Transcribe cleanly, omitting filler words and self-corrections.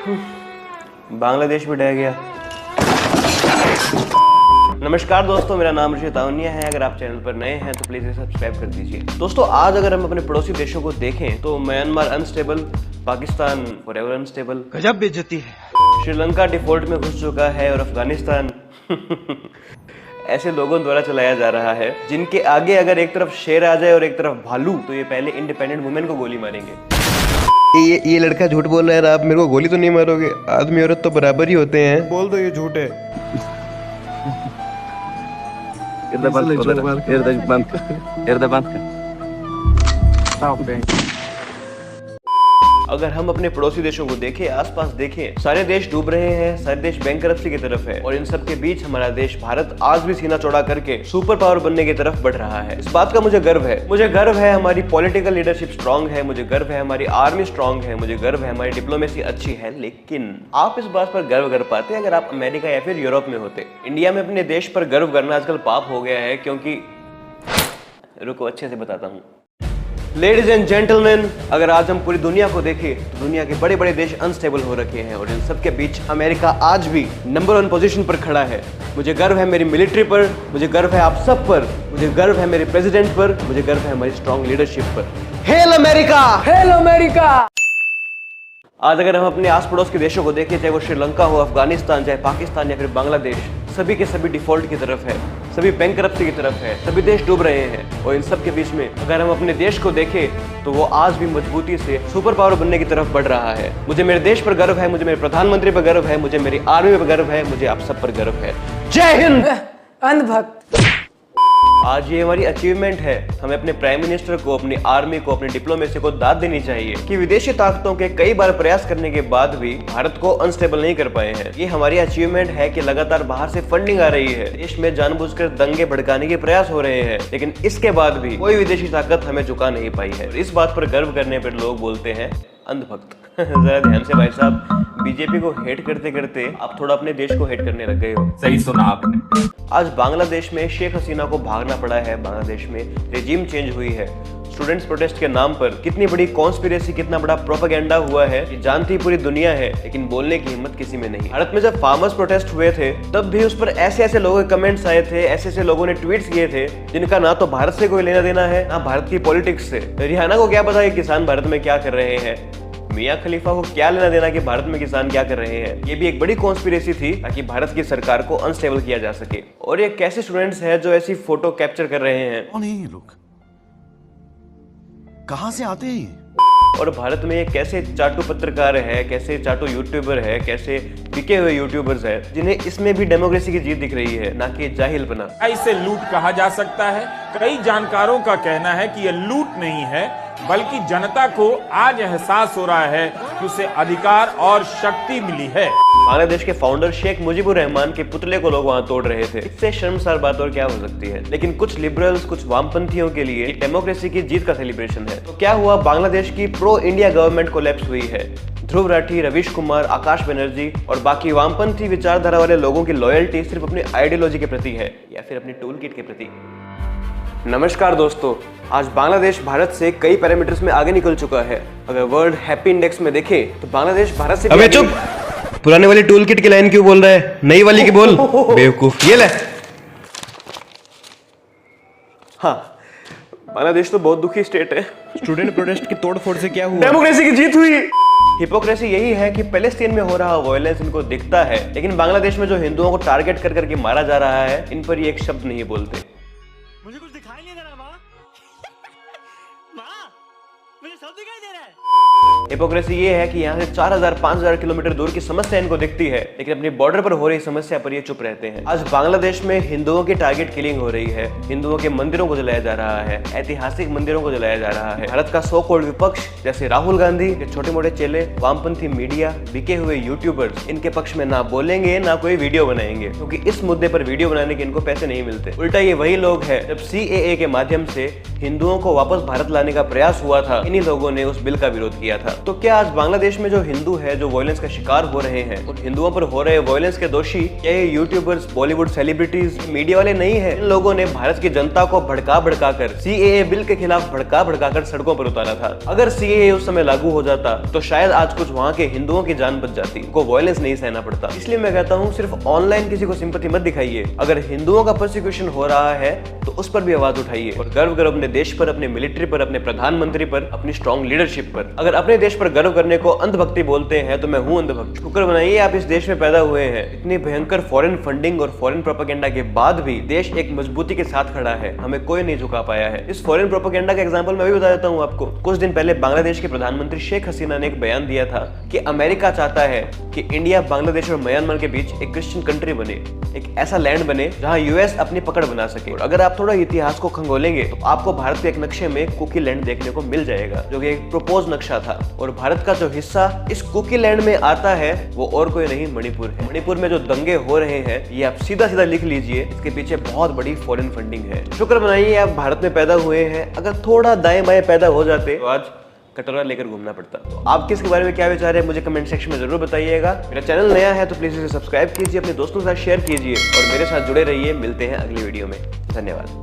बांग्लादेश भी ढह गया। नमस्कार दोस्तों, मेरा नाम ऋषि तावनिया है। अगर आप चैनल पर नए हैं तो प्लीज सब्सक्राइब कर दीजिए। दोस्तों, आज अगर हम अपने पड़ोसी देशों को देखें तो Myanmar unstable, Pakistan forever unstable, गजब बेइज्जती है। श्रीलंका डिफॉल्ट में घुस चुका है और अफगानिस्तान ऐसे लोगों द्वारा चलाया जा रहा है जिनके आगे अगर एक तरफ शेर आ जाए और एक तरफ भालू तो ये पहले इंडिपेंडेंट वुमेन को गोली मारेंगे। ये लड़का झूठ बोल रहा है। आप मेरे को गोली तो नहीं मारोगे? आदमी औरत तो बराबर ही होते हैं। बोल दो ये झूठ है। अगर हम अपने पड़ोसी देशों को देखें, आसपास देखें, सारे देश डूब रहे हैं, सारे देश बैंकरप्सी की तरफ है और इन सब के बीच हमारा देश भारत आज भी सीना चौड़ा करके सुपर पावर बनने की तरफ बढ़ रहा है। इस बात का मुझे गर्व है। मुझे गर्व है हमारी पॉलिटिकल लीडरशिप स्ट्रांग है, मुझे गर्व है हमारी आर्मी स्ट्रांग है, मुझे गर्व है हमारी डिप्लोमेसी अच्छी है। लेकिन आप इस बात पर गर्व कर पाते अगर आप अमेरिका या फिर यूरोप में होते। इंडिया में अपने देश पर गर्व करना आजकल पाप हो गया है, क्योंकि रुको अच्छे से बताता हूँ। लेडीज एंड जेंटलमैन, अगर आज हम पूरी दुनिया को देखें तो दुनिया के बड़े बड़े देश अनस्टेबल हो रखे हैं और इन सब के बीच अमेरिका आज भी नंबर 1 पोजीशन पर खड़ा है। मुझे गर्व है मेरी मिलिट्री पर, मुझे गर्व है आप सब पर, मुझे गर्व है मेरे प्रेसिडेंट पर, मुझे गर्व है हमारी स्ट्रॉन्ग लीडरशिप पर। Hello America! Hello America! आज अगर हम अपने आस पड़ोस के देशों को देखें, चाहे वो श्रीलंका हो, अफगानिस्तान, चाहे पाकिस्तान या फिर बांग्लादेश, सभी के सभी डिफॉल्ट की तरफ है, सभी बैंकरप्सी की तरफ है, सभी देश डूब रहे हैं। और इन सब के बीच में अगर हम अपने देश को देखें तो वो आज भी मजबूती से सुपर पावर बनने की तरफ बढ़ रहा है। मुझे मेरे देश पर गर्व है, मुझे मेरे प्रधानमंत्री पर गर्व है, मुझे मेरी आर्मी पर गर्व है, मुझे आप सब पर गर्व है। जय हिंद! अंधभक्त। आज ये हमारी अचीवमेंट है। हमें अपने प्राइम मिनिस्टर को, अपनी आर्मी को, अपनी डिप्लोमेसी को दाद देनी चाहिए कि विदेशी ताकतों के कई बार प्रयास करने के बाद भी भारत को अनस्टेबल नहीं कर पाए हैं। ये हमारी अचीवमेंट है कि लगातार बाहर से फंडिंग आ रही है, देश में जानबूझकर दंगे भड़काने के प्रयास हो रहे हैं, लेकिन इसके बाद भी कोई विदेशी ताकत हमें झुका नहीं पाई है। इस बात पर गर्व करने पर लोग बोलते हैं अंधभक्त। जरा ध्यान से भाई साहब, बीजेपी को हेट करते करते आप थोड़ा अपने देश को हेट करने लग गए हो। सही सुना आपने। आज बांग्लादेश में शेख हसीना को भागना पड़ा है, बांग्लादेश में रेजिम चेंज हुई है, स्टूडेंट्स प्रोटेस्ट के नाम पर कितनी बड़ी कॉन्स्पिरेसी, कितना बड़ा प्रोपेगेंडा हुआ है ये जानती पूरी दुनिया है, लेकिन बोलने की हिम्मत किसी में नहीं। भारत में जब फार्मर्स प्रोटेस्ट हुए थे तब भी उस पर ऐसे ऐसे लोगों के कमेंट्स आए थे, ऐसे ऐसे लोगों ने ट्वीट्स किए थे जिनका ना तो भारत से कोई लेना देना है, ना भारत की पॉलिटिक्स से। रिहाना को क्या पता कि किसान भारत में क्या कर रहे हैं, मियां खलीफा को क्या लेना देना कि भारत में किसान क्या कर रहे हैं। ये भी एक बड़ी कॉन्स्पिरेसी थी ताकि भारत की सरकार को अनस्टेबल किया जा सके। और ये कैसे स्टूडेंट्स हैं जो ऐसी फोटो कैप्चर कर रहे हैं? कौन है ये लोग? कहां से आते हैं? और भारत में ये कैसे चाटू पत्रकार है, कैसे चाटू यूट्यूबर है, कैसे बिके हुए यूट्यूबर्स हैं जिन्हें इसमें भी डेमोक्रेसी की जीत दिख रही है, ना कि जाहिलपना। इसे लूट कहा जा सकता है। कई जानकारों का कहना है कि यह लूट नहीं है, बल्कि जनता को आज एहसास हो रहा है कि उसे अधिकार और शक्ति मिली है। बांग्लादेश के फाउंडर शेख मुजीबुर रहमान के पुतले को लोग वहां तोड़ रहे थे। इससे शर्मसार बात और क्या हो सकती है। लेकिन कुछ लिबरल्स, कुछ वामपंथियों के लिए डेमोक्रेसी की जीत का सेलिब्रेशन है। तो क्या हुआ? बांग्लादेश की प्रो इंडिया गवर्नमेंट कोलैप्स हुई है। ध्रुव राठी, रवीश कुमार, आकाश बनर्जी और बाकी वामपंथी विचारधारा वाले लोगों की लॉयल्टी सिर्फ अपनी आइडियोलॉजी के प्रति है या फिर अपनी टूल किट के प्रति। नमस्कार दोस्तों, आज बांग्लादेश भारत से कई पैरामीटर्स में आगे निकल चुका है। अगर वर्ल्ड हैप्पी इंडेक्स में देखें तो बांग्लादेश भारत से अबे चुप! पुराने वाली टूल किट की लाइन क्यों बोल रहा है? नई वाली की बोल, बेवकूफ। ये ले। हाँ, बांग्लादेश तो बहुत दुखी स्टेट है। स्टूडेंट प्रोटेस्ट की तोड़फोड़ से क्या हुआ? डेमोक्रेसी की जीत हुई। हिपोक्रेसी यही है कि पैलेस्टीन में हो रहा वायलेंस इनको दिखता है, लेकिन बांग्लादेश में जो हिंदुओं को टारगेट कर करके मारा जा रहा है, इन पर ये एक शब्द नहीं बोलते। मुझे कुछ दिखाई नहीं दे रहा माँ। माँ, मुझे सब दिखाई दे रहा है। हिपोक्रेसी ये है कि यहाँ से 4000-5000 किलोमीटर दूर की समस्या इनको दिखती है, लेकिन अपनी बॉर्डर पर हो रही समस्या पर ये चुप रहते हैं। आज बांग्लादेश में हिंदुओं की टारगेट किलिंग हो रही है, हिंदुओं के मंदिरों को जलाया जा रहा है, ऐतिहासिक मंदिरों को जलाया जा रहा है। भारत का सो कॉल्ड विपक्ष जैसे राहुल गांधी के छोटे मोटे चेले, वामपंथी मीडिया, बिके हुए यूट्यूबर्स इनके पक्ष में ना बोलेंगे ना कोई वीडियो बनाएंगे, क्योंकि इस मुद्दे पर वीडियो बनाने के इनको पैसे नहीं मिलते। उल्टा ये वही लोग हैं जब CAA के माध्यम से हिंदुओं को वापस भारत लाने का प्रयास हुआ था, इन्हीं लोगों लोगों ने उस बिल का विरोध किया था। तो क्या आज बांग्लादेश में जो हिंदू है, जो वायलेंस का शिकार हो रहे हैं, उन हिंदुओं पर हो रहे वायलेंस के दोषी क्या ये यूट्यूबर्स, बॉलीवुड सेलिब्रिटीज, मीडिया वाले नहीं है? इन लोगों ने भारत की जनता को भड़का कर CAA बिल के खिलाफ भड़का कर सड़कों पर उतारा था। अगर CAA उस समय लागू हो जाता तो शायद आज कुछ वहाँ के हिंदुओं की जान बच जाती, को वायलेंस नहीं सहना पड़ता। इसलिए मैं कहता हूँ सिर्फ ऑनलाइन किसी को सिंपैथी मत दिखाइए। अगर हिंदुओं का परसिक्यूशन हो रहा है तो उस पर भी आवाज उठाइए और गर्व करो अपने देश पर, अपने मिलिट्री पर, अपने प्रधानमंत्री पर, अपनी स्ट्रॉन्ग लीडरशिप पर। अगर अपने देश पर गर्व करने को अंधभक्ति बोलते हैं तो मैं हूं अंधभक्त। शुक्र बनाइए आप इस देश में पैदा हुए हैं। इतनी भयंकर फॉरेन फंडिंग और फॉरेन प्रोपेगेंडा के बाद भी देश एक मजबूती के साथ खड़ा है, हमें कोई नहीं झुका पाया है। इस फॉरेन प्रोपेगेंडा का एग्जांपल मैं भी बता देता हूं आपको। कुछ दिन पहले बांग्लादेश के प्रधानमंत्री शेख हसीना ने एक बयान दिया था कि अमेरिका चाहता है कि इंडिया, बांग्लादेश और म्यांमार के बीच एक क्रिश्चियन कंट्री बने, एक ऐसा लैंड बने जहां यूएस अपनी पकड़ बना सके। और अगर आप थोड़ा इतिहास को खंगोलेंगे तो आपको भारत के एक नक्शे में कुकी लैंड देखने को मिल जाएगा, जो कि एक प्रपोज नक्शा था। और भारत का जो हिस्सा इस कुकी लैंड में आता है वो और कोई नहीं, मणिपुर है। मणिपुर में जो दंगे हो रहे हैं ये आप सीधा सीधा लिख लीजिए, इसके पीछे बहुत बड़ी फॉरेन फंडिंग है। शुक्र मनाइए आप भारत में पैदा हुए हैं। अगर थोड़ा दाएं बाएं पैदा हो जाते तो आज कटोरा लेकर घूमना पड़ता। तो आपके इसके बारे में क्या विचार है मुझे कमेंट सेक्शन में जरूर बताइएगा। मेरा चैनल नया है तो प्लीज इसे सब्सक्राइब कीजिए, अपने दोस्तों के साथ शेयर कीजिए और मेरे साथ जुड़े रहिए। मिलते हैं अगली वीडियो में। धन्यवाद।